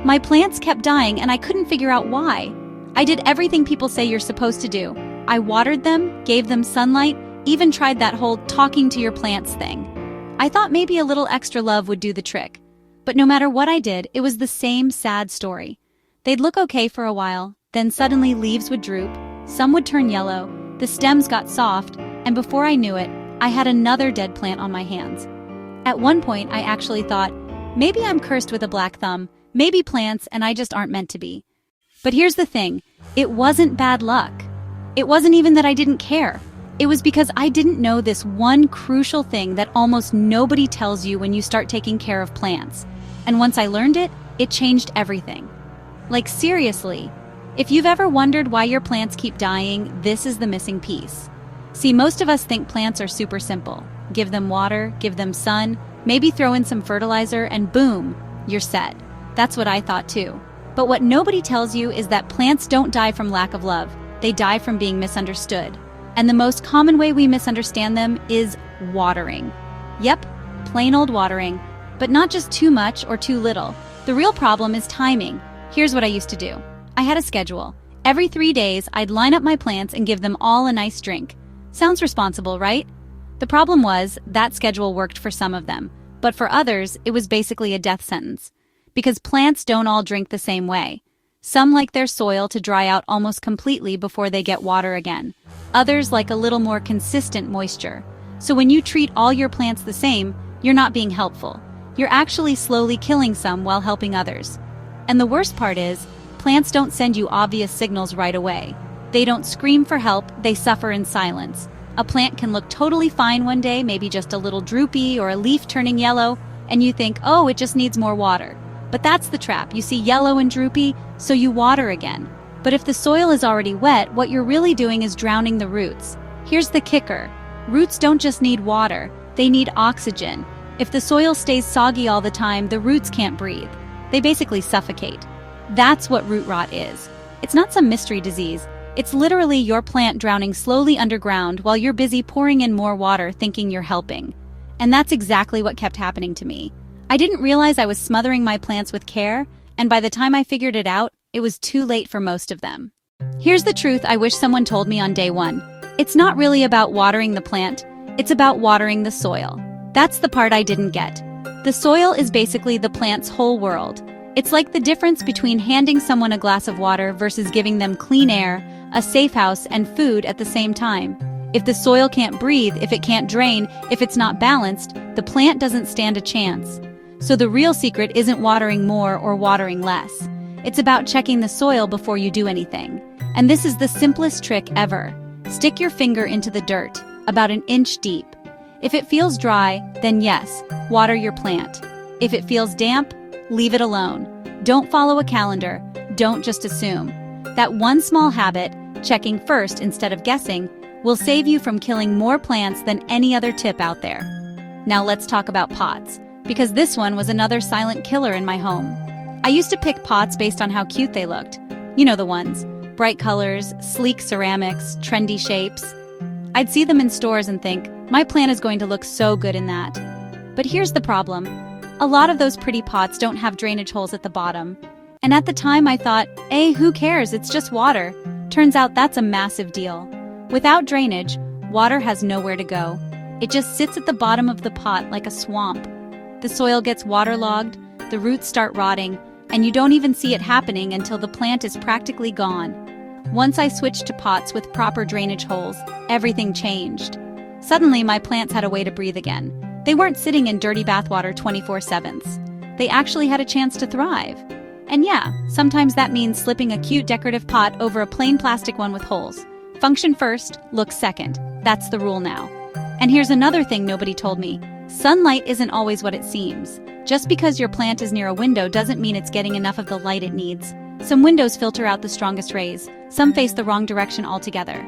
My plants kept dying and I couldn't figure out why. I did everything people say you're supposed to do. I watered them, gave them sunlight, even tried that whole talking to your plants thing. I thought maybe a little extra love would do the trick. But no matter what I did, it was the same sad story. They'd look okay for a while, then suddenly leaves would droop, some would turn yellow, the stems got soft, and before I knew it, I had another dead plant on my hands. At one point, I actually thought, maybe I'm cursed with a black thumb, maybe plants and I just aren't meant to be. But here's the thing, it wasn't bad luck. It wasn't even that I didn't care. It was because I didn't know this one crucial thing that almost nobody tells you when you start taking care of plants. And once I learned it, it changed everything. Like seriously, if you've ever wondered why your plants keep dying, this is the missing piece. See, most of us think plants are super simple. Give them water, give them sun, maybe throw in some fertilizer, and boom, you're set. That's what I thought too. But what nobody tells you is that plants don't die from lack of love. They die from being misunderstood. And the most common way we misunderstand them is watering. Yep, plain old watering. But not just too much or too little. The real problem is timing. Here's what I used to do. I had a schedule. Every 3 days, I'd line up my plants and give them all a nice drink. Sounds responsible, right? The problem was, that schedule worked for some of them. But for others, it was basically a death sentence. Because plants don't all drink the same way. Some like their soil to dry out almost completely before they get water again. Others like a little more consistent moisture. So when you treat all your plants the same, you're not being helpful. You're actually slowly killing some while helping others. And the worst part is, plants don't send you obvious signals right away. They don't scream for help, they suffer in silence. A plant can look totally fine one day, maybe just a little droopy or a leaf turning yellow, and you think, oh, it just needs more water. But that's the trap. You see yellow and droopy, so you water again. But if the soil is already wet, what you're really doing is drowning the roots. Here's the kicker. Roots don't just need water, they need oxygen. If the soil stays soggy all the time, the roots can't breathe. They basically suffocate. That's what root rot is. It's not some mystery disease. It's literally your plant drowning slowly underground while you're busy pouring in more water thinking you're helping. And that's exactly what kept happening to me. I didn't realize I was smothering my plants with care, and by the time I figured it out, it was too late for most of them. Here's the truth I wish someone told me on day one. It's not really about watering the plant, it's about watering the soil. That's the part I didn't get. The soil is basically the plant's whole world. It's like the difference between handing someone a glass of water versus giving them clean air, a safe house, and food at the same time. If the soil can't breathe, if it can't drain, if it's not balanced, the plant doesn't stand a chance. So the real secret isn't watering more or watering less. It's about checking the soil before you do anything. And this is the simplest trick ever. Stick your finger into the dirt, about an inch deep. If it feels dry, then yes, water your plant. If it feels damp, leave it alone. Don't follow a calendar. Don't just assume. That one small habit, checking first instead of guessing, will save you from killing more plants than any other tip out there. Now let's talk about pots, because this one was another silent killer in my home. I used to pick pots based on how cute they looked. You know the ones. Bright colors, sleek ceramics, trendy shapes. I'd see them in stores and think, my plant is going to look so good in that. But here's the problem. A lot of those pretty pots don't have drainage holes at the bottom. And at the time I thought, hey, who cares? It's just water. Turns out that's a massive deal. Without drainage, water has nowhere to go. It just sits at the bottom of the pot like a swamp. The soil gets waterlogged, the roots start rotting, and you don't even see it happening until the plant is practically gone. Once I switched to pots with proper drainage holes, everything changed. Suddenly, my plants had a way to breathe again. They weren't sitting in dirty bathwater 24/7. They actually had a chance to thrive. And yeah, sometimes that means slipping a cute decorative pot over a plain plastic one with holes. Function first, look second. That's the rule now. And here's another thing nobody told me. Sunlight isn't always what it seems. Just because your plant is near a window doesn't mean it's getting enough of the light it needs. Some windows filter out the strongest rays. Some face the wrong direction altogether.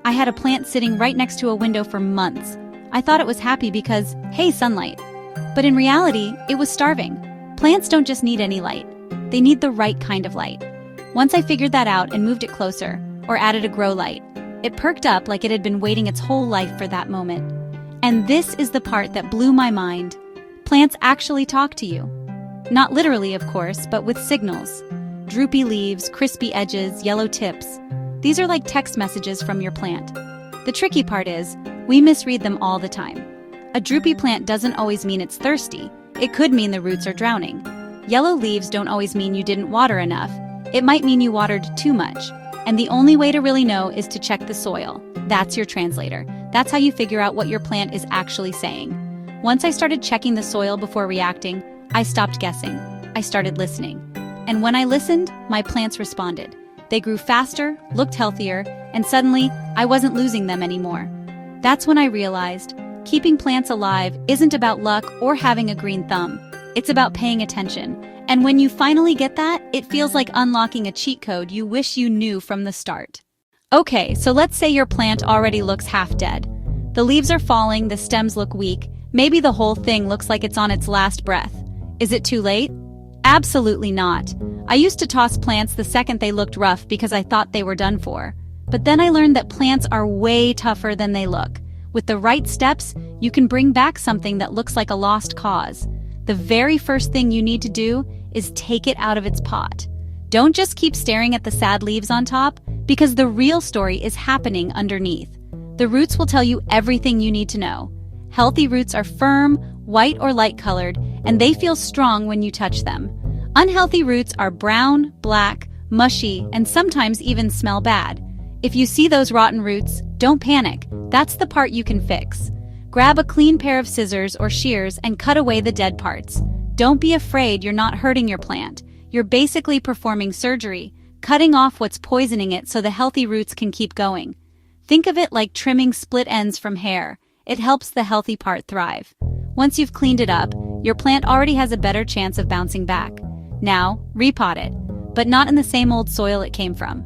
I had a plant sitting right next to a window for months. I thought it was happy because, hey, sunlight. But in reality, it was starving. Plants don't just need any light. They need the right kind of light. Once I figured that out and moved it closer, or added a grow light, it perked up like it had been waiting its whole life for that moment. And this is the part that blew my mind. Plants actually talk to you. Not literally, of course, but with signals. Droopy leaves, crispy edges, yellow tips. These are like text messages from your plant. The tricky part is, we misread them all the time. A droopy plant doesn't always mean it's thirsty. It could mean the roots are drowning. Yellow leaves don't always mean you didn't water enough. It might mean you watered too much. And the only way to really know is to check the soil. That's your translator. That's how you figure out what your plant is actually saying. Once I started checking the soil before reacting, I stopped guessing. I started listening. And when I listened, my plants responded. They grew faster, looked healthier, and suddenly, I wasn't losing them anymore. That's when I realized, keeping plants alive isn't about luck or having a green thumb. It's about paying attention. And when you finally get that, it feels like unlocking a cheat code you wish you knew from the start. Okay, so let's say your plant already looks half dead. The leaves are falling, the stems look weak, maybe the whole thing looks like it's on its last breath. Is it too late? Absolutely not. I used to toss plants the second they looked rough because I thought they were done for. But then I learned that plants are way tougher than they look. With the right steps, you can bring back something that looks like a lost cause. The very first thing you need to do is take it out of its pot. Don't just keep staring at the sad leaves on top, because the real story is happening underneath. The roots will tell you everything you need to know. Healthy roots are firm, white or light-colored, and they feel strong when you touch them. Unhealthy roots are brown, black, mushy, and sometimes even smell bad. If you see those rotten roots, don't panic. That's the part you can fix. Grab a clean pair of scissors or shears and cut away the dead parts. Don't be afraid you're not hurting your plant. You're basically performing surgery, cutting off what's poisoning it so the healthy roots can keep going. Think of it like trimming split ends from hair. It helps the healthy part thrive. Once you've cleaned it up, your plant already has a better chance of bouncing back. Now, repot it, but not in the same old soil it came from.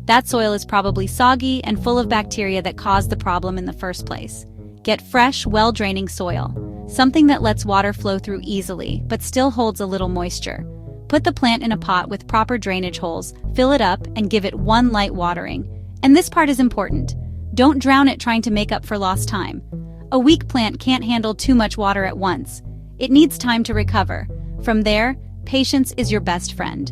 That soil is probably soggy and full of bacteria that caused the problem in the first place. Get fresh, well-draining soil, something that lets water flow through easily, but still holds a little moisture. Put the plant in a pot with proper drainage holes, fill it up, and give it one light watering. And this part is important. Don't drown it trying to make up for lost time. A weak plant can't handle too much water at once. It needs time to recover. From there, patience is your best friend.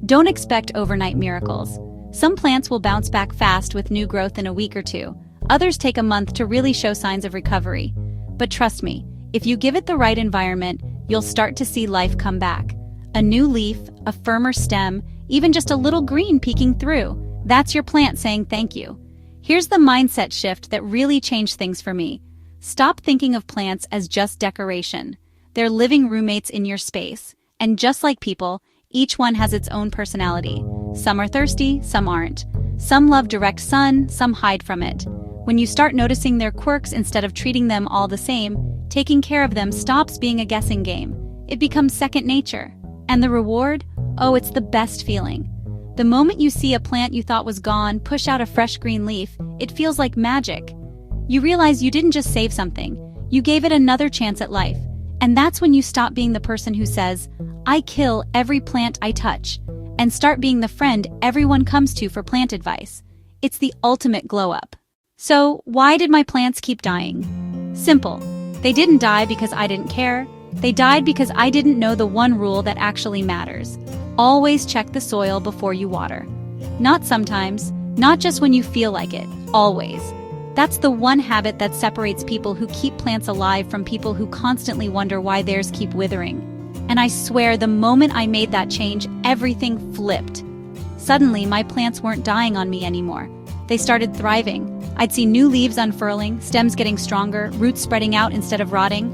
Don't expect overnight miracles. Some plants will bounce back fast with new growth in a week or two. Others take a month to really show signs of recovery. But trust me, if you give it the right environment, you'll start to see life come back. A new leaf, a firmer stem, even just a little green peeking through. That's your plant saying thank you. Here's the mindset shift that really changed things for me. Stop thinking of plants as just decoration. They're living roommates in your space. And just like people, each one has its own personality. Some are thirsty, some aren't. Some love direct sun, some hide from it. When you start noticing their quirks instead of treating them all the same, taking care of them stops being a guessing game. It becomes second nature. And the reward? Oh, it's the best feeling. The moment you see a plant you thought was gone push out a fresh green leaf, it feels like magic. You realize you didn't just save something, you gave it another chance at life. And that's when you stop being the person who says, I kill every plant I touch, and start being the friend everyone comes to for plant advice. It's the ultimate glow-up. So, why did my plants keep dying? Simple. They didn't die because I didn't care. They died because I didn't know the one rule that actually matters. Always check the soil before you water. Not sometimes, not just when you feel like it, always. That's the one habit that separates people who keep plants alive from people who constantly wonder why theirs keep withering. And I swear the moment I made that change, everything flipped. Suddenly, my plants weren't dying on me anymore. They started thriving. I'd see new leaves unfurling, stems getting stronger, roots spreading out instead of rotting.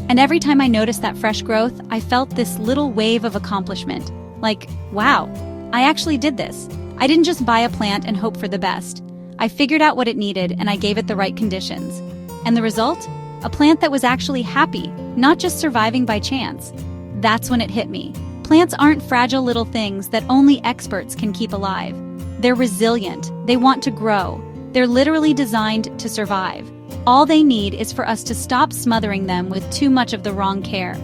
And every time I noticed that fresh growth, I felt this little wave of accomplishment. Like, wow, I actually did this. I didn't just buy a plant and hope for the best. I figured out what it needed and I gave it the right conditions. And the result? A plant that was actually happy, not just surviving by chance. That's when it hit me. Plants aren't fragile little things that only experts can keep alive. They're resilient. They want to grow. They're literally designed to survive. All they need is for us to stop smothering them with too much of the wrong care.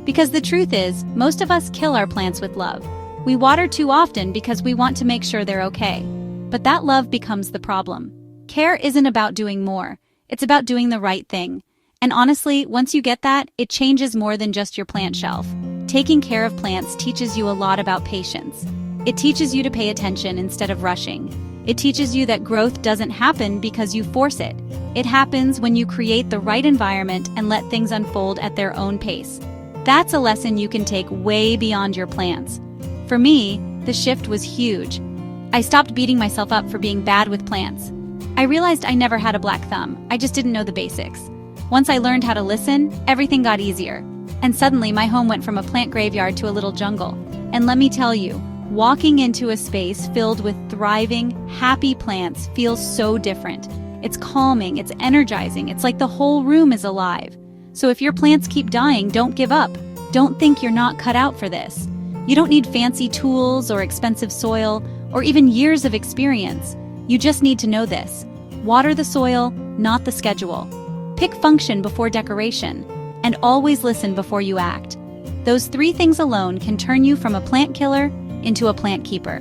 Because the truth is, most of us kill our plants with love. We water too often because we want to make sure they're okay. But that love becomes the problem. Care isn't about doing more. It's about doing the right thing. And honestly, once you get that, it changes more than just your plant shelf. Taking care of plants teaches you a lot about patience. It teaches you to pay attention instead of rushing. It teaches you that growth doesn't happen because you force it. It happens when you create the right environment and let things unfold at their own pace. That's a lesson you can take way beyond your plants. For me, the shift was huge. I stopped beating myself up for being bad with plants. I realized I never had a black thumb, I just didn't know the basics. Once I learned how to listen, everything got easier. And suddenly my home went from a plant graveyard to a little jungle. And let me tell you, walking into a space filled with thriving, happy plants feels so different. It's calming, it's energizing, it's like the whole room is alive. So if your plants keep dying, don't give up. Don't think you're not cut out for this. You don't need fancy tools or expensive soil or even years of experience. You just need to know this. Water the soil, not the schedule. Pick function before decoration, and always listen before you act. Those 3 things alone can turn you from a plant killer into a plant keeper.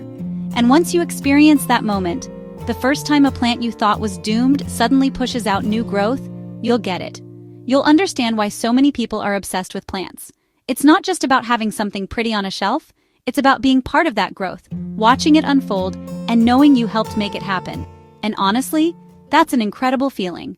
And once you experience that moment, the first time a plant you thought was doomed suddenly pushes out new growth, you'll get it. You'll understand why so many people are obsessed with plants. It's not just about having something pretty on a shelf, it's about being part of that growth, watching it unfold, and knowing you helped make it happen. And honestly, that's an incredible feeling.